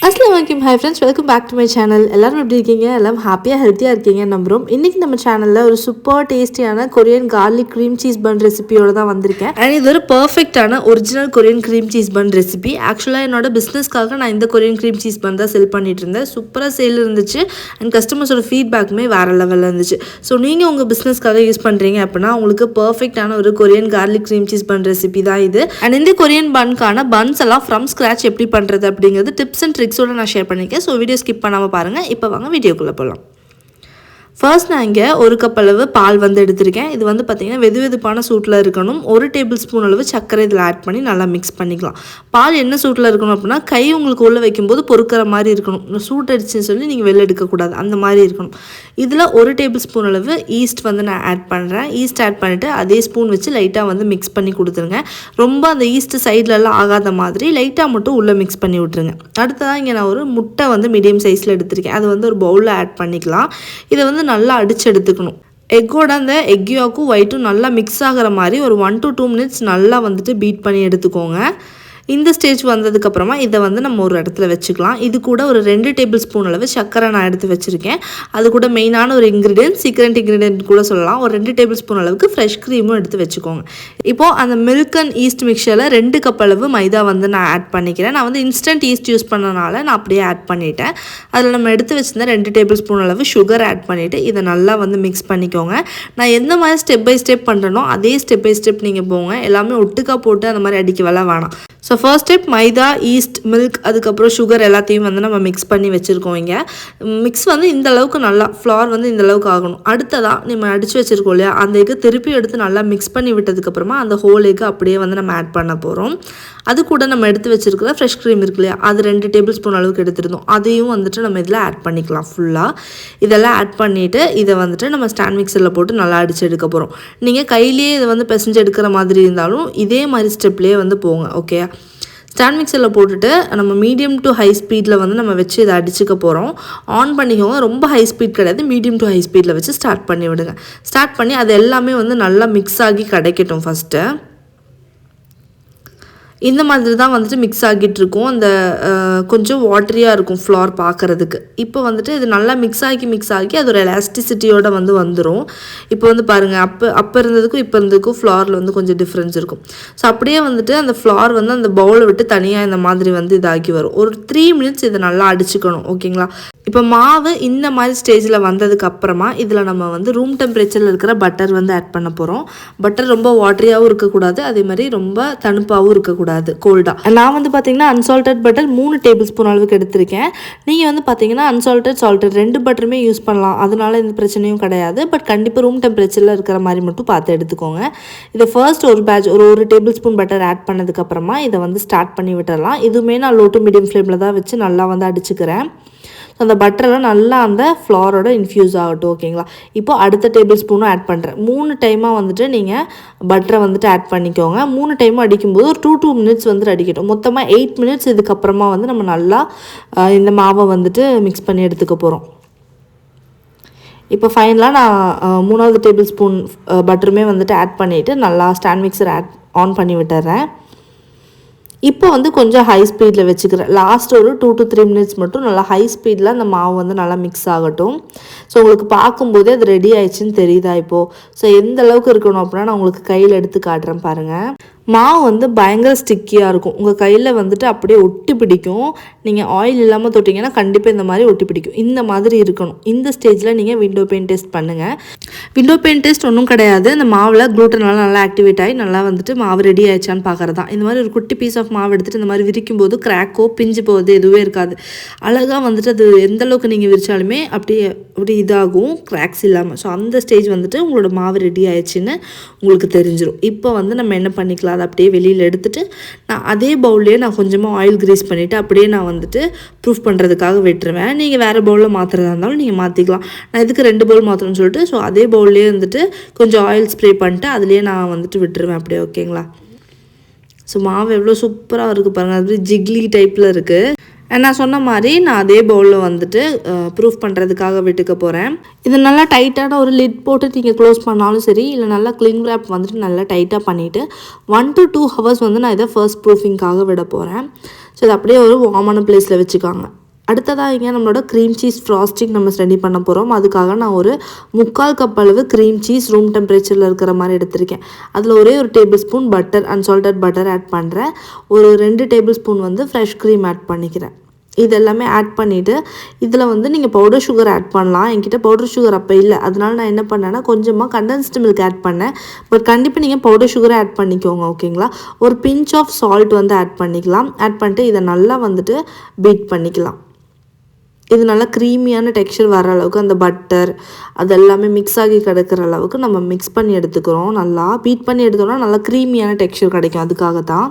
Assalamualaikum, hi friends, welcome back to my channel. எல்லாரும் எப்படி இருக்கீங்க? எல்லாம் ஹாப்பியாக ஹெல்த்தியாக இருக்கீங்க நம்புகிறோம். இன்றைக்கி நம்ம சேனலில் ஒரு சூப்பர் டேஸ்டியான கொரியன் கார்லிக் க்ரீம் சீஸ் பன் ரெசிபியோடு தான் வந்திருக்கேன். அண்ட் இது ஒரு பர்ஃபெக்டான ஒரிஜினல் கொரியன் க்ரீம் சீஸ் பன் ரெசிபி. ஆக்சுவலாக என்னோட பிஸ்னஸ்க்காக நான் இந்த கொரியன் க்ரீம் சீஸ் பன் தான் செல் பண்ணிட்டு இருந்தேன். சூப்பராக சேல் இருந்துச்சு அண்ட் கஸ்டமர்ஸோட ஃபீட்பேக்குமே வேறு லெவலில் இருந்துச்சு. ஸோ நீங்கள் உங்கள் பிஸ்னஸ்க்காக யூஸ் பண்ணுறீங்க அப்படின்னா உங்களுக்கு பர்ஃபெக்டான ஒரு கொரியன் கார்லிக் க்ரீம் சீஸ் பன் ரெசிபி தான் இது. அண்ட் இந்த கொரியன் பன்கான பன்ஸ் எல்லாம் ஃப்ரம் ஸ்க்ராச் எப்படி பண்ணுறது அப்படிங்கிறது டிப்ஸ் அண்ட் ட்ரிக்ஸோட நான் ஷேர் பண்ணியிருக்கேன். ஸோ வீடியோ ஸ்கிப் பண்ணாமல் பாருங்கள். இப்போ வாங்க வீடியோக்குள்ளே போகலாம். ஃபர்ஸ்ட் நான் இங்கே ஒரு கப் அளவு பால் வந்து எடுத்திருக்கேன். இது வந்து பார்த்திங்கன்னா வெதுவெதுப்பான சூட்டில் இருக்கணும். 1 டேபிள் ஸ்பூன் அளவு சர்க்கரை இதில் ஆட் பண்ணி நல்லா மிக்ஸ் பண்ணிக்கலாம். பால் என்ன சூட்டில் இருக்கணும் அப்படின்னா கை உங்களுக்கு உள்ளே வைக்கும்போது பொறுக்கிற மாதிரி இருக்கணும். சூட் அடிச்சுன்னு சொல்லி நீங்கள் வெளில எடுக்கக்கூடாது, அந்த மாதிரி இருக்கணும். இதில் 1 டேபிள் ஸ்பூன் அளவு ஈஸ்ட் வந்து நான் ஆட் பண்ணுறேன். ஈஸ்ட் ஆட் பண்ணிவிட்டு அதே ஸ்பூன் வச்சு லைட்டாக வந்து மிக்ஸ் பண்ணி கொடுத்துருங்க. ரொம்ப அந்த ஈஸ்ட்டு சைட்லலாம் ஆகாத மாதிரி லைட்டாக மட்டும் உள்ளே மிக்ஸ் பண்ணி விட்ருங்க. அடுத்ததாக இங்கே நான் ஒரு முட்டை வந்து மீடியம் சைஸில் எடுத்திருக்கேன். அது வந்து ஒரு பவுலில் ஆட் பண்ணிக்கலாம். இதை வந்து நல்லா அடிச்சு எடுத்துக்கணும். எக்கோட அந்த எக்கியாக்கும் ஒயிட்டும் நல்லா மிக்ஸ் ஆகிற மாதிரி ஒரு 1 to 2 minutes நல்லா வந்துட்டு பீட் பண்ணி எடுத்துக்கோங்க. இந்த ஸ்டேஜ் வந்ததுக்கப்புறமா இதை வந்து நம்ம ஒரு இடத்துல வச்சுக்கலாம். இது கூட ஒரு 2 டேபிள் ஸ்பூன் அளவு சர்க்கரை நான் எடுத்து வச்சுருக்கேன். அது கூட மெயினான ஒரு இன்க்ரீடியன்ட், சீக்ரெட் இன்க்ரீடியன்ட் கூட சொல்லலாம். ஒரு 2 டேபிள் ஸ்பூன் அளவுக்கு ஃப்ரெஷ் க்ரீமும் எடுத்து வச்சுக்கோங்க. இப்போது அந்த மில்க் அண்ட் ஈஸ்ட் மிக்சரில் 2 கப் அளவு மைதா வந்து நான் ஆட் பண்ணிக்கிறேன். நான் வந்து இன்ஸ்டன்ட் ஈஸ்ட் யூஸ் பண்ணனால நான் அப்படியே ஆட் பண்ணிட்டேன். அதில் நம்ம எடுத்து வச்சுருந்தேன் 2 டேபிள் ஸ்பூன் அளவு சுகர் ஆட் பண்ணிவிட்டு இதை நல்லா வந்து மிக்ஸ் பண்ணிக்கோங்க. நான் எந்த மாதிரி ஸ்டெப் பை ஸ்டெப் பண்ணுறனோ அதே ஸ்டெப் பை ஸ்டெப் நீங்கள் போங்க. எல்லாமே ஒட்டுக்கா போட்டு அந்த மாதிரி அடிக்கவெல்லாம் வேணாம். ஸோ ஃபர்ஸ்ட் ஸ்டெப் மைதா, ஈஸ்ட், மில்க், அதுக்கப்புறம் சுகர் எல்லாத்தையும் வந்து நம்ம மிக்ஸ் பண்ணி வச்சுருக்கோம். இங்கே மிக்ஸ் வந்து இந்த அளவுக்கு நல்லா ஃப்ளார் வந்து இந்த அளவுக்கு ஆகணும். அடுத்ததாக நம்ம அடித்து வச்சுருக்கோம் இல்லையா, அந்த எக்கு திருப்பி எடுத்து நல்லா மிக்ஸ் பண்ணி விட்டதுக்கப்புறமா அந்த ஹோல் எக்கு அப்படியே வந்து நம்ம ஆட் பண்ண போகிறோம். அது கூட நம்ம எடுத்து வச்சுருக்கிற ஃப்ரெஷ் க்ரீம் இருக்கு இல்லையா, அது 2 டேபிள் ஸ்பூன் அளவுக்கு எடுத்துருந்தோம். அதையும் வந்துட்டு நம்ம இதில் ஆட் பண்ணிக்கலாம். ஃபுல்லாக இதெல்லாம் ஆட் பண்ணிவிட்டு இதை வந்துட்டு நம்ம ஸ்டாண்ட் மிக்சரில் போட்டு நல்லா அடித்து எடுக்க போகிறோம். நீங்கள் கையிலேயே இதை வந்து பிசைஞ்சு எடுக்கிற மாதிரி இருந்தாலும் இதே மாதிரி ஸ்டெப்லேயே வந்து போங்க. ஓகே, ஸ்டாண்ட் மிக்சரில் போட்டுட்டு நம்ம மீடியம் டு ஹை ஸ்பீடில் வந்து நம்ம வச்சு இதை அடிச்சுக்க போகிறோம். ஆன் பண்ணிக்கோங்க. ரொம்ப ஹை ஸ்பீட் கிடையாது, மீடியம் டு ஹை ஸ்பீடில் வச்சு ஸ்டார்ட் பண்ணி விடுங்க. ஸ்டார்ட் பண்ணி அது எல்லாமே வந்து நல்லா மிக்ஸ் ஆகி கிடைக்கட்டும். ஃபஸ்ட்டு இந்த மாதிரி தான் வந்துட்டு மிக்ஸ் ஆகிட்டு இருக்கும். அந்த கொஞ்சம் வாட்டரியாக இருக்கும் ஃப்ளார் பார்க்குறதுக்கு. இப்போ வந்துட்டு இது நல்லா மிக்ஸ் ஆகி அது ஒரு எலாஸ்டிசிட்டியோட வந்து வந்துடும். இப்போ வந்து பாருங்கள், அப்போ இருந்ததுக்கும் இப்போ இருந்ததுக்கும் ஃப்ளாரில் வந்து கொஞ்சம் டிஃப்ரென்ஸ் இருக்கும். ஸோ அப்படியே வந்துட்டு அந்த ஃப்ளார் வந்து அந்த பவுலை விட்டு தனியாக இந்த மாதிரி வந்து இதாகி வரும். ஒரு 3 minutes இதை நல்லா அடிச்சுக்கணும். ஓகேங்களா? இப்போ மாவு இந்த மாதிரி ஸ்டேஜில் வந்ததுக்கு அப்புறமா இதில் நம்ம வந்து ரூம் டெம்பரேச்சரில் இருக்கிற பட்டர் வந்து ஆட் பண்ண போகிறோம். பட்டர் ரொம்ப வாட்டரியாகவும் இருக்கக்கூடாது, அதே மாதிரி ரொம்ப தணுப்பாகவும் இருக்கக்கூடாது, கோல்டாக. நான் வந்து பார்த்திங்கன்னா அன்சால்டட் பட்டர் 3 டேபிள் ஸ்பூன் அளவுக்கு எடுத்திருக்கேன். நீங்கள் வந்து பார்த்திங்கன்னா அன்சால்டட், சால்டட் 2 பட்டருமே யூஸ் பண்ணலாம். அதனால எந்த பிரச்சனையும் கிடையாது. பட் கண்டிப்பாக ரூம் டெம்பரேச்சரில் இருக்கிற மாதிரி மட்டும் பார்த்து எடுத்துக்கோங்க. இதை ஃபர்ஸ்ட் ஒரு பேட்ச் ஒரு டேபிள் ஸ்பூன் பட்டர் ஆட் பண்ணதுக்கப்புறமா இதை வந்து ஸ்டார்ட் பண்ணி விட்டுடலாம். இதுவுமே நான் லோ டு மீடியம் ஃப்ளேமில் தான் வச்சு நல்லா வந்து அடிச்சுக்கிறேன். ஸோ அந்த பட்டரெல்லாம் நல்லா அந்த ஃப்ளாரோட இன்ஃப்யூஸ் ஆகட்டும். ஓகேங்களா? இப்போது அடுத்த டேபிள் ஸ்பூனும் ஆட் பண்ணுறேன். 3 டைமாக வந்துட்டு நீங்கள் பட்டரை வந்துட்டு ஆட் பண்ணிக்கோங்க. 3 டைமும் அடிக்கும்போது ஒரு 2 minutes வந்துட்டு அடிக்கட்டும். மொத்தமாக 8 minutes இதுக்கப்புறமா வந்து நம்ம நல்லா இந்த மாவை வந்துட்டு மிக்ஸ் பண்ணி எடுத்துக்க போகிறோம். இப்போ ஃபைனலாக நான் 3வது டேபிள் ஸ்பூன் பட்டருமே வந்துட்டு ஆட் பண்ணிவிட்டு நல்லா ஸ்டாண்ட் மிக்சர் ஆன் பண்ணி விட்டுறேன். இப்போ வந்து கொஞ்சம் ஹை ஸ்பீடில் வச்சுக்கிறேன். லாஸ்ட் ஒரு 2 to 3 minutes மட்டும் நல்லா ஹை ஸ்பீடில் அந்த மாவு வந்து நல்லா மிக்ஸ் ஆகட்டும். ஸோ உங்களுக்கு பார்க்கும்போதே அது ரெடி ஆயிடுச்சுன்னு தெரியுதா இப்போது? ஸோ எந்த அளவுக்கு இருக்கணும் அப்படின்னா நான் உங்களுக்கு கையில் எடுத்து காட்டுறேன் பாருங்கள். மாவு வந்து பயங்கர ஸ்டிக்கியாக இருக்கும். உங்கள் கையில் வந்துட்டு அப்படியே ஒட்டி பிடிக்கும். நீங்கள் ஆயில் இல்லாமல் தொட்டிங்கன்னா கண்டிப்பாக இந்த மாதிரி ஒட்டி பிடிக்கும். இந்த மாதிரி இருக்கணும். இந்த ஸ்டேஜில் நீங்கள் விண்டோ பெயின் டெஸ்ட் பண்ணுங்கள். விண்டோ பெயின் டெஸ்ட் ஒன்றும் கிடையாது. இந்த மாவில் க்ளூட்டனால நல்லா ஆக்டிவேட் ஆகி நல்லா வந்துட்டு மாவு ரெடி ஆயிடுச்சான்னு பார்க்குறது தான். இந்த மாதிரி ஒரு குட்டி பீஸ் ஆஃப் மாவு எடுத்துகிட்டு இந்த மாதிரி விரிக்கும் போது கிராக்கோ பிஞ்சு போகுது எதுவே இருக்காது. அழகாக வந்துட்டு அது எந்தளவுக்கு நீங்கள் விரிச்சாலுமே அப்படி இதாகும், கிராக்ஸ் இல்லாமல். ஸோ அந்த ஸ்டேஜ் வந்துட்டு உங்களோட மாவு ரெடி ஆயிடுச்சுன்னு உங்களுக்கு தெரிஞ்சிடும். இப்போ வந்து நம்ம என்ன பண்ணிக்கலாம், அதை அப்படியே வெளியில் எடுத்துகிட்டு நான் அதே பவுல்லையே நான் கொஞ்சமாக ஆயில் கிரீஸ் பண்ணிவிட்டு அப்படியே நான் வந்துட்டு ப்ரூஃப் பண்ணுறதுக்காக விட்டுருவேன். நீங்கள் வேறு பவுலில் மாற்றுறதா இருந்தாலும் நீங்கள் மாற்றிக்கலாம். நான் இதுக்கு 2 பவுல் மாற்றணும்னு சொல்லிட்டு ஸோ அதே பவுல்லையே வந்துட்டு கொஞ்சம் ஆயில் ஸ்ப்ரே பண்ணிட்டு அதுலேயே நான் வந்துட்டு விட்டுருவேன் அப்படியே. ஓகேங்களா? ஸோ மாவு எவ்வளோ சூப்பராக இருக்குது பாருங்கள். அது ஜிக்லி டைப்பில் இருக்குது. நான் சொன்ன மாதிரி நான் அதே பவுலில் வந்துட்டு ப்ரூஃப் பண்ணுறதுக்காக விட்டுக்க போகிறேன். இது நல்லா டைட்டான ஒரு லிட் போட்டு நீங்கள் க்ளோஸ் பண்ணாலும் சரி, இல்லை நல்லா கிளிங் ரேப் வந்துட்டு நல்லா டைட்டாக பண்ணிவிட்டு 1 to 2 hours வந்து நான் இதை ஃபர்ஸ்ட் ப்ரூஃபிங்காக விட போகிறேன். ஸோ இது அப்படியே ஒரு வார்மான பிளேஸில் வச்சுக்காங்க. அடுத்ததாக இங்கே நம்மளோட க்ரீம் சீஸ் ஃப்ராஸ்டிங் நம்ம ரெடி பண்ண போகிறோம். அதுக்காக நான் ஒரு 3/4 கப் அளவு க்ரீம் சீஸ் ரூம் டெம்பரேச்சரில் இருக்கிற மாதிரி எடுத்திருக்கேன். அதில் ஒரே ஒரு tablespoon butter, unsalted butter add பண்ணுறேன். ஒரு 2 டேபிள் ஸ்பூன் வந்து ஃப்ரெஷ் க்ரீம் ஆட் பண்ணிக்கிறேன். இது எல்லாமே ஆட் பண்ணிவிட்டு இதில் வந்து நீங்கள் பவுடர் சுகர் ஆட் பண்ணலாம். என்கிட்ட பவுடர் சுகர் அப்போ இல்லை, அதனால நான் என்ன பண்ணேன்னா கொஞ்சமாக கண்டென்ஸ்டு மில்க் ஆட் பண்ணேன். பட் கண்டிப்பாக நீங்கள் பவுடர் சுகரை ஆட் பண்ணிக்கோங்க, ஓகேங்களா. ஒரு பிஞ்ச் ஆஃப் சால்ட் வந்து ஆட் பண்ணிக்கலாம். ஆட் பண்ணிட்டு இதை நல்லா வந்துட்டு பீட் பண்ணிக்கலாம். இது நல்லா க்ரீமியான டெக்ஸ்சர் வர அளவுக்கு அந்த பட்டர் அது எல்லாமே மிக்ஸ் ஆகி கிடக்கிற அளவுக்கு நம்ம மிக்ஸ் பண்ணி எடுத்துக்கிறோம். நல்லா பீட் பண்ணி எடுத்தோம்னா நல்லா க்ரீமியான டெக்ஸ்சர் கிடைக்கும். அதுக்காக தான்.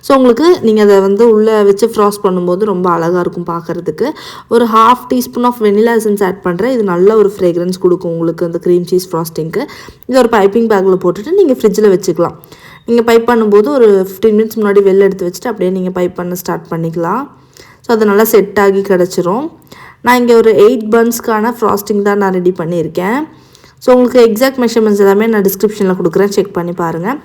ஸோ உங்களுக்கு நீங்கள் அதை வந்து உள்ளே வச்சு ஃப்ராஸ்ட் பண்ணும்போது ரொம்ப அழகாக இருக்கும் பார்க்குறதுக்கு. ஒரு 1/2 teaspoon of vanilla essence add பண்ணுறேன். இது நல்ல ஒரு ஃப்ரேக்ரன்ஸ் கொடுக்கும் உங்களுக்கு அந்த க்ரீம் சீஸ் ஃப்ராஸ்டிங்க்கு. இது ஒரு பைப்பிங் பேக்கில் போட்டுட்டு நீங்கள் ஃப்ரிட்ஜில் வச்சுக்கலாம். நீங்கள் பைப் பண்ணும்போது ஒரு 15 மினிட்ஸ் முன்னாடி வெளில எடுத்து வச்சுட்டு அப்படியே நீங்கள் பைப் பண்ண ஸ்டார்ட் பண்ணிக்கலாம். ஸோ அது நல்லா செட் ஆகி கிடச்சிரும். நான் இங்கே ஒரு 8 பன்ஸ்க்கான ஃப்ராஸ்டிங் தான் நான் ரெடி பண்ணியிருக்கேன். ஸோ உங்களுக்கு எக்ஸாக்ட் மெஷர்மெண்ட்ஸ் எல்லாமே நான் டிஸ்கிரிப்ஷனில் கொடுக்குறேன், செக் பண்ணி பாருங்கள்.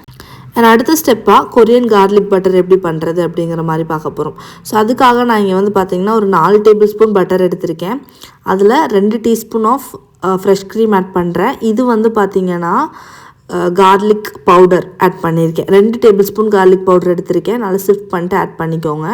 அடுத்த ஸ்டெப்பாக கொரியன் கார்லிக் பட்டர் எப்படி பண்ணுறது அப்படிங்கிற மாதிரி பார்க்க போகிறோம். ஸோ அதுக்காக நான் இங்கே வந்து பார்த்திங்கன்னா ஒரு 4 டேபிள் ஸ்பூன் பட்டர் எடுத்திருக்கேன். அதில் 2 teaspoon of fresh cream add பண்ணுறேன். இது வந்து பார்த்திங்கன்னா கார்லிக் பவுடர் ஆட் பண்ணியிருக்கேன். 2 டேபிள் ஸ்பூன் கார்லிக் பவுடர் எடுத்திருக்கேன். நல்லா சிஃப்ட் பண்ணிட்டு ஆட் பண்ணிக்கோங்க.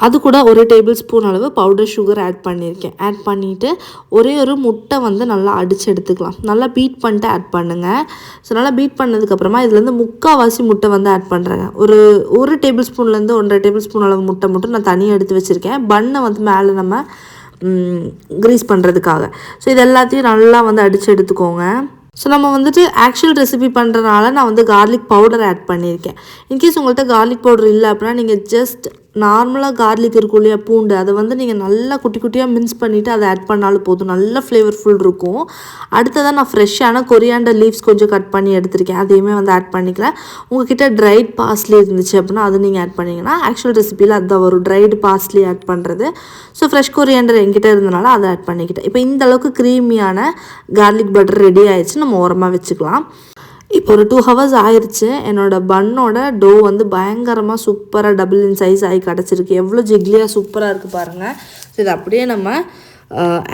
அது கூட ஒரு டேபிள் ஸ்பூன் அளவு பவுடர் சுகர் ஆட் பண்ணியிருக்கேன். ஆட் பண்ணிவிட்டு ஒரே ஒரு முட்டை வந்து நல்லா அடித்து எடுத்துக்கலாம். நல்லா பீட் பண்ணிட்டு ஆட் பண்ணுங்கள். ஸோ நல்லா பீட் பண்ணதுக்கப்புறமா இதுலேருந்து 3/4 முட்டை வந்து ஆட் பண்ணுறேங்க. ஒரு டேபிள் ஸ்பூன்லேருந்து 1.5 டேபிள் ஸ்பூன் அளவு முட்டை மட்டும் நான் தனியாக எடுத்து வச்சுருக்கேன். பன்னை வந்து மேலே நம்ம க்ரீஸ் பண்ணுறதுக்காக. ஸோ இது எல்லாத்தையும் நல்லா வந்து அடித்து எடுத்துக்கோங்க. ஸோ நம்ம வந்துட்டு ஆக்சுவல் ரெசிபி பண்ணுறதுனால நான் வந்து கார்லிக் பவுடர் ஆட் பண்ணியிருக்கேன். இன்கேஸ் உங்கள்கிட்ட கார்லிக் பவுடர் இல்லை அப்படின்னா நீங்கள் ஜஸ்ட் நார்மலாக கார்லிக் இருக்கும் இல்லையா, பூண்டு, அதை வந்து நீங்கள் நல்லா குட்டி குட்டியாக மின்ஸ் பண்ணிவிட்டு அதை ஆட் பண்ணாலும் போதும். நல்ல ஃப்ளேவர்ஃபுல் இருக்கும். அடுத்ததாக நான் ஃப்ரெஷ்ஷான கொரியாண்டர் லீவ்ஸ் கொஞ்சம் கட் பண்ணி எடுத்திருக்கேன். அதையுமே வந்து ஆட் பண்ணிக்கிறேன். உங்கள்கிட்ட ட்ரைட் பார்ஸ்லி இருந்துச்சு அப்படின்னா அது நீங்கள் ஆட் பண்ணிங்கன்னா ஆக்சுவல் ரெசிபியில் அதுதான் வரும், ட்ரைடு பார்ஸ்லி ஆட் பண்ணுறது. ஸோ ஃப்ரெஷ் கொரியாண்டர் என்கிட்ட இருந்தனால அதை ஆட் பண்ணிக்கிட்டேன். இப்போ இந்த அளவுக்கு க்ரீமியான கார்லிக் பட்டர் ரெடி ஆயிடுச்சு. நம்ம ஓரமாக வச்சுக்கலாம். இப்போ ஒரு 2 hours ஆயிடுச்சு. என்னோடய பன்னோட டோ வந்து பயங்கரமாக சூப்பராக டபுள் இன் சைஸ் ஆகி கிடச்சிருக்கு. எவ்வளோ ஜிக்லியாக சூப்பராக இருக்குது பாருங்கள். ஸோ இதை அப்படியே நம்ம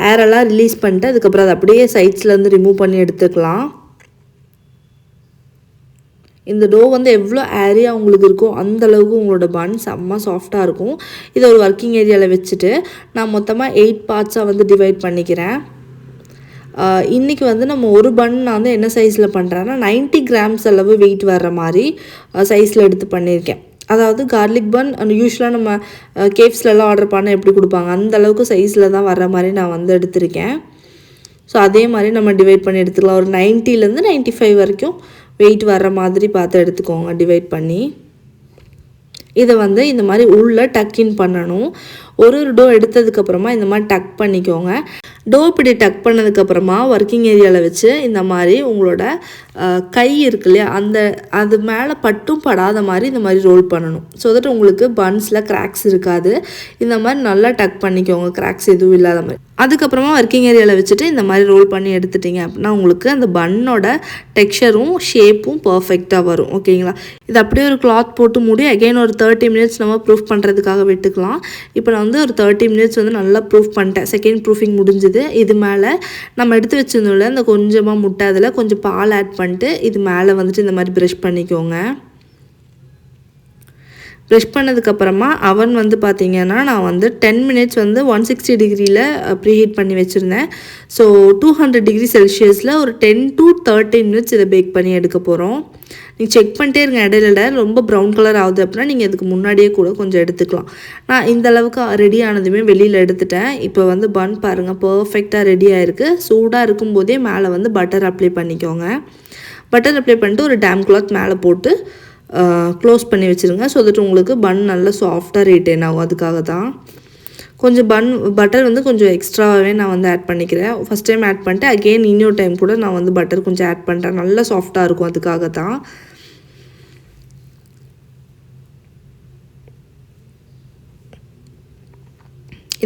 ஏரெல்லாம் ரிலீஸ் பண்ணிட்டு அதுக்கப்புறம் அதை அப்படியே சைட்ஸ்லேருந்து ரிமூவ் பண்ணி எடுத்துக்கலாம். இந்த டோ வந்து எவ்வளோ ஏரியா உங்களுக்கு இருக்கோ அந்தளவுக்கு உங்களோட பன் செம்ம சாஃப்டாக இருக்கும். இதை ஒரு ஒர்க்கிங் ஏரியாவில் வச்சுட்டு நான் மொத்தமாக 8 பார்ட்ஸாக வந்து டிவைட் பண்ணிக்கிறேன். இன்றைக்கி வந்து நம்ம ஒரு பன் நான் வந்து என்ன சைஸில் பண்ணுறேன்னா 90 grams அளவு வெயிட் வர்ற மாதிரி சைஸில் எடுத்து பண்ணியிருக்கேன். அதாவது கார்லிக் பன் யூஸ்வலாக நம்ம கேஃப்ஸ்லலாம் ஆர்டர் பண்ண எப்படி கொடுப்பாங்க அந்த அளவுக்கு சைஸில் தான் வர்ற மாதிரி நான் வந்து எடுத்திருக்கேன். ஸோ அதே மாதிரி நம்ம டிவைட் பண்ணி எடுத்துக்கலாம். ஒரு 90லேருந்து 95 வரைக்கும் வெயிட் வர்ற மாதிரி பார்த்து எடுத்துக்கோங்க டிவைட் பண்ணி. இதை வந்து இந்த மாதிரி உள்ளே டக்கின் பண்ணணும். ஒரு டோ எடுத்ததுக்கப்புறமா இந்த மாதிரி டக் பண்ணிக்கோங்க. டோ இப்படி டக் பண்ணதுக்கப்புறமா ஒர்க்கிங் ஏரியாவில் வச்சு இந்த மாதிரி உங்களோட கை இருக்கு இல்லையா, அது மேலே பட்டும் படாத மாதிரி இந்த மாதிரி ரோல் பண்ணணும். ஸோ தட் உங்களுக்கு பன்ஸில் கிராக்ஸ் இருக்காது. இந்த மாதிரி நல்லா டக் பண்ணிக்கோங்க, கிராக்ஸ் எதுவும் இல்லாத மாதிரி. அதுக்கப்புறமா ஒர்க்கிங் ஏரியாவில் வச்சுட்டு இந்த மாதிரி ரோல் பண்ணி எடுத்துட்டிங்க அப்படின்னா உங்களுக்கு அந்த பன்னோட டெக்ஸ்சரும் ஷேப்பும் பர்ஃபெக்டாக வரும், ஓகேங்களா. இது அப்படியே ஒரு கிளாத் போட்டு மூடி அகைன் ஒரு 30 மினிட்ஸ் நம்ம ப்ரூஃப் பண்ணுறதுக்காக விட்டுக்கலாம். இப்போ நான் வந்து ஒரு 30 மினிட்ஸ் வந்து நல்லா ப்ரூஃப் பண்ணிட்டேன். செகண்ட் ப்ரூஃபிங் முடிஞ்சுது. இது மேலே நம்ம எடுத்து வச்சிருந்தோம்ல அந்த கொஞ்சமாக முட்டை, அதில் கொஞ்சம் பால் ஆட் பண்ணிட்டு இது மேலே வந்துட்டு இந்த மாதிரி ப்ரஷ் பண்ணிக்கோங்க. ப்ரெஷ் பண்ணதுக்கப்புறமா அவன் வந்து பார்த்திங்கன்னா நான் வந்து 10 மினிட்ஸ் வந்து 160 டிகிரியில் ப்ரீஹீட் பண்ணி வச்சுருந்தேன். ஸோ 200 டிகிரி செல்சியஸில் ஒரு 10 to 13 மினிட்ஸ் இதை பேக் பண்ணி எடுக்க போகிறோம். நீங்கள் செக் பண்ணிட்டே இருங்க, இடையில ரொம்ப ப்ரௌன் கலர் ஆகுது அப்படின்னா நீங்கள் இதுக்கு முன்னாடியே கூட கொஞ்சம் எடுத்துக்கலாம். நான் இந்த அளவுக்கு ரெடி ஆனதுமே வெளியில் எடுத்துட்டேன். இப்போ வந்து பன் பாருங்கள் பர்ஃபெக்டாக ரெடி ஆகிருக்கு. சூடாக இருக்கும்போதே மேலே வந்து பட்டர் அப்ளை பண்ணிக்கோங்க. பட்டர் அப்ளை பண்ணிட்டு ஒரு டேம் கிளாத் மேலே போட்டு க்ளோஸ் பண்ணி வச்சுருங்க. ஸோ தட் உங்களுக்கு பன் நல்லா சாஃப்டாக ரீட்டைன் ஆகும். அதுக்காக தான் கொஞ்சம் பட்டர் வந்து கொஞ்சம் எக்ஸ்ட்ராவே நான் வந்து ஆட் பண்ணிக்கிறேன். ஃபஸ்ட் டைம் ஆட் பண்ணிட்டு அகெயின் இன்னொரு டைம் கூட நான் வந்து பட்டர் கொஞ்சம் ஆட் பண்ணுறேன். நல்லா சாஃப்டாக இருக்கும். அதுக்காக தான்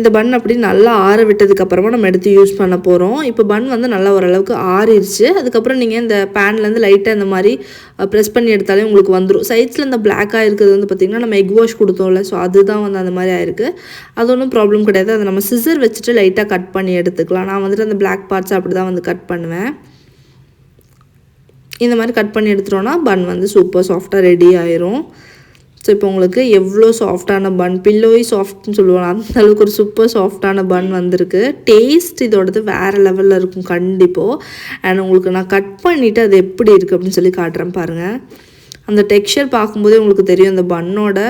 இந்த பன் அப்படி நல்லா ஆற விட்டதுக்கப்புறமா நம்ம எடுத்து யூஸ் பண்ண போகிறோம். இப்போ பன் வந்து நல்லா ஓரளவுக்கு ஆறிடுச்சு. அதுக்கப்புறம் நீங்கள் இந்த பேன்லேருந்து லைட்டாக இந்த மாதிரி ப்ரெஸ் பண்ணி எடுத்தாலே உங்களுக்கு வந்துடும். சைட்ஸில் இந்த பிளாக்காக இருக்கிறது வந்து பார்த்திங்கன்னா நம்ம எக் வாஷ் கொடுத்தோம்ல, ஸோ அதுதான் வந்து அந்த மாதிரி ஆயிருக்கு. அது ஒன்றும் ப்ராப்ளம் கிடையாது. அதை நம்ம சிசர் வச்சுட்டு லைட்டாக கட் பண்ணி எடுத்துக்கலாம். நான் வந்துட்டு அந்த பிளாக் பார்ட்ஸ் அப்படி தான் வந்து கட் பண்ணுவேன். இந்த மாதிரி கட் பண்ணி எடுத்துட்டோன்னா பன் வந்து சூப்பர் சாஃப்டாக ரெடி ஆயிரும். ஸோ இப்போ உங்களுக்கு எவ்வளோ சாஃப்டான பன், பில்லோய் சாஃப்ட்னு சொல்லுவாங்க, அந்த அளவுக்கு ஒரு சூப்பர் சாஃப்டான பன் வந்திருக்கு. டேஸ்ட் இதோடது வேறு லெவலில் இருக்கும் கண்டிப்பாக. அண்ட் உங்களுக்கு நான் கட் பண்ணிவிட்டு அது எப்படி இருக்குது அப்படின்னு சொல்லி காட்டுறேன் பாருங்கள். அந்த டெக்ஸ்சர் பார்க்கும்போதே உங்களுக்கு தெரியும் அந்த பன்னோட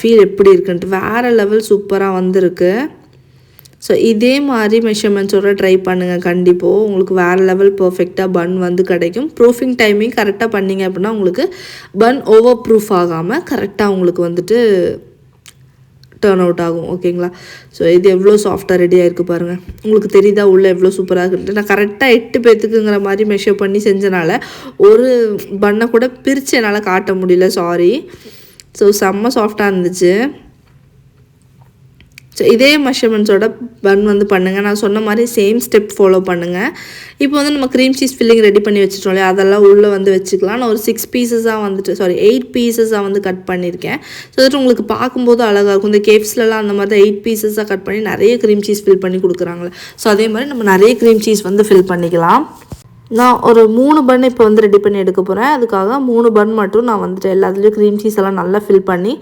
ஃபீல் எப்படி இருக்குன்ட்டு. வேறு லெவல் சூப்பராக வந்திருக்கு. ஸோ இதே மாதிரி மெஷர்மெண்ட்ஸோட ட்ரை பண்ணுங்கள். கண்டிப்பாக உங்களுக்கு வேறு லெவல் பர்ஃபெக்டாக பன் வந்து கிடைக்கும். ப்ரூஃபிங் டைமிங் கரெக்டாக பண்ணிங்க அப்படின்னா உங்களுக்கு பன் ஓவர் ப்ரூஃப் ஆகாமல் கரெக்டாக உங்களுக்கு வந்துட்டு டர்ன் அவுட் ஆகும். ஓகேங்களா? ஸோ இது எவ்வளோ சாஃப்டாக ரெடி ஆகிருக்கு பாருங்கள். உங்களுக்கு தெரியுதா உள்ளே எவ்வளோ சூப்பராக இருக்குன்ட்டு. நான் கரெக்டாக 8 பேத்துக்குங்கிற மாதிரி மெஷர் பண்ணி செஞ்சனால ஒரு பன்னை கூட பிரித்து என்னால் காட்ட முடியல, சாரி. ஸோ செம்ம சாஃப்டாக இருந்துச்சு. ஸோ இதே மெஷர்மெண்ட்ஸோட பன் வந்து பண்ணுங்கள். நான் சொன்ன மாதிரி சேம் ஸ்டெப் ஃபாலோ பண்ணுங்கள். இப்போ வந்து நம்ம க்ரீம் சீஸ் ஃபில்லிங் ரெடி பண்ணி வச்சுட்டோம் இல்லையா, அதெல்லாம் உள்ளே வந்து வச்சுக்கலாம். நான் ஒரு 8 பீசஸாக வந்து கட் பண்ணியிருக்கேன். ஸோ தட் உங்களுக்கு பார்க்கும்போது அழகாக இருக்கும். இந்த கேப்ஸ்லலாம் அந்த மாதிரி தான் 8 பீசஸாக கட் பண்ணி நிறைய க்ரீம் சீஸ் ஃபில் பண்ணி கொடுக்குறாங்களே. ஸோ அதே மாதிரி நம்ம நிறைய க்ரீம் சீஸ் வந்து ஃபில் பண்ணிக்கலாம். நான் ஒரு 3 பன் இப்போ வந்து ரெடி பண்ணி எடுக்க போகிறேன். அதுக்காக 3 பன் மட்டும் நான் வந்துட்டு எல்லாத்துலேயும் க்ரீம் சீஸ் எல்லாம் நல்லா ஃபில் பண்ணி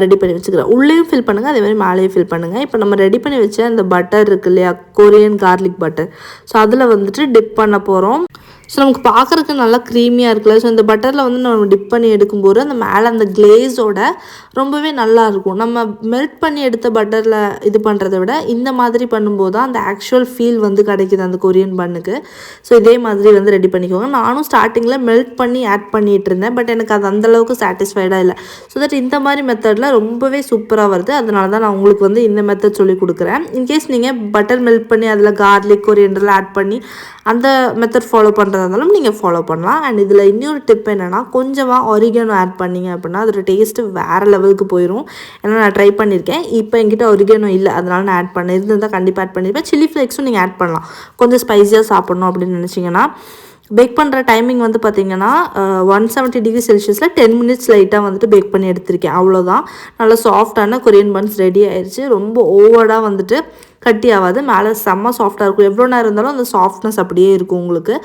ரெடி பண்ணி வச்சுக்கிறேன். உள்ளேயும் ஃபில் பண்ணுங்கள், அதேமாதிரி மேலேயும் ஃபில் பண்ணுங்கள். இப்போ நம்ம ரெடி பண்ணி வச்ச அந்த பட்டர் இருக்கு இல்லையா, கொரியன் கார்லிக் பட்டர், ஸோ அதில் வந்துட்டு டிப் பண்ண போகிறோம். ஸோ நமக்கு பார்க்குறதுக்கு நல்லா க்ரீமியாக இருக்குல்ல. ஸோ இந்த பட்டரில் வந்து நம்ம டிப் பண்ணி எடுக்கும்போது அந்த மேலே அந்த கிளேஸோட ரொம்பவே நல்லாயிருக்கும். நம்ம மெல்ட் பண்ணி எடுத்த பட்டரில் இது பண்ணுறத விட இந்த மாதிரி பண்ணும்போது தான் அந்த ஆக்சுவல் ஃபீல் வந்து கிடைக்குது அந்த கொரியன் பன்னுக்கு. ஸோ இதே மாதிரி வந்து ரெடி பண்ணிக்கோங்க. நானும் ஸ்டார்டிங்கில் மெல்ட் பண்ணி ஆட் பண்ணிகிட்டு இருந்தேன், பட் எனக்கு அது அந்தளவுக்கு சாட்டிஸ்ஃபைடாக இல்லை. ஸோ தட் இந்த மாதிரி மெத்தடில் ரொம்பவே சூப்பராக வருது. அதனால தான் நான் உங்களுக்கு வந்து இந்த மெத்தட் சொல்லி கொடுக்குறேன். இன்கேஸ் நீங்கள் பட்டர் மெல்ட் பண்ணி அதில் கார்லிக் கொரியண்டரில் ஆட் பண்ணி அந்த மெத்தட் ஃபாலோ பண்ணுறதா இருந்தாலும் நீங்கள் ஃபாலோ பண்ணலாம். அண்ட் இதில் இன்னொரு டிப் என்னென்னா, கொஞ்சமாக ஒரிகேனோ ஆட் பண்ணிங்க அப்படின்னா அதோட டேஸ்ட்டு வேறு லெவலுக்கு போயிடும். ஏன்னா நான் ட்ரை பண்ணியிருக்கேன். இப்போ என்கிட்ட ஒரிகேனோ இல்லை, அதனால நான் ஆட் பண்ணேன். இருந்தால் கண்டிப்பாக ஆட் பண்ணியிருப்பேன். சில்லி ஃப்ளேக்ஸும் நீங்கள் ஆட் பண்ணலாம், கொஞ்சம் ஸ்பைஸியாக சாப்பிட்ணும் அப்படின்னு நினச்சிங்கன்னா. பேக் பண்ணுற டைமிங் வந்து பார்த்திங்கன்னா 170 டிகிரி செல்சியஸில் 10 மினிட்ஸ் லைட்டாக வந்துட்டு பேக் பண்ணி எடுத்திருக்கேன். அவ்வளோதான். நல்லா சாஃப்டான கொரியன் பன்ஸ் ரெடி ஆயிடுச்சு. ரொம்ப ஓவராக வந்துட்டு கட்டி ஆகாது, மேலே செம்ம சாஃப்டாக இருக்கும். எவ்வளோ நேரம் இருந்தாலும் அந்த சாஃப்ட்னஸ் அப்படியே இருக்கும் உங்களுக்கு.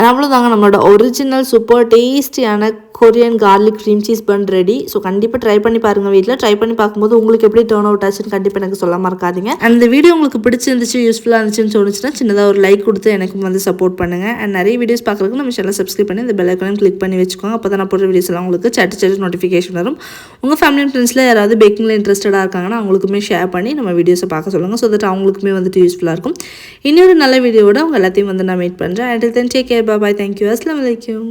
அவ்வளோதாங்க, நம்மளோட ஒரிஜினல் சூப்பர் டேஸ்டியான கொரியன் கார்லிக் க்ரீம் சீஸ் பன் ரெடி. ஸோ கண்டிப்பாக ட்ரை பண்ணி பாருங்கள். வீட்டில் ட்ரை பண்ணி பார்க்கும்போது உங்களுக்கு எப்படி டர்ன் அவுட் ஆச்சுன்னு கண்டிப்பாக எனக்கு சொல்ல மறக்காதீங்க. அந்த வீடியோ உங்களுக்கு பிடிச்சிருந்துச்சு, யூஸ்ஃபுல்லாக இருந்துச்சுன்னு தோணுச்சுன்னா சின்னதாக ஒரு லைக் கொடுத்து எனக்கு வந்து சப்போர்ட் பண்ணுங்கள். அண்ட் நிறைய வீடியோஸ் பார்க்குறதுக்கு நம்ம சேனலை சப்ஸ்கிரைப் பண்ணி இந்த பெல் ஐக்கானையும் கிளிக் பண்ணி வச்சுக்கோங்க. அப்போ தான் நான் போடுற வீடியோஸ் எல்லாம் உங்களுக்கு சட்டு நோட்டிஃபிகேஷன் வரும். உங்கள் ஃபேமிலி அண்ட் ஃப்ரெண்ட்ஸில் யாராவது பேக்கிங்கில் இன்ட்ரெஸ்டடாக இருக்காங்கன்னா அவங்களுக்குமே ஷேர் பண்ணி நம்ம வீடியோஸை பார்க்க சொல்லுங்கள். ஸோ தட் அவங்களுக்குமே வந்துட்டு யூஸ்ஃபுல்லாக இருக்கும். இன்னொரு நல்ல வீடியோவோட உங்கள் எல்லாத்தையும் வந்து நான் மீட் பண்ணுறேன். And then take care, bye, thank you, அஸ்ஸலாமு அலைக்கும்.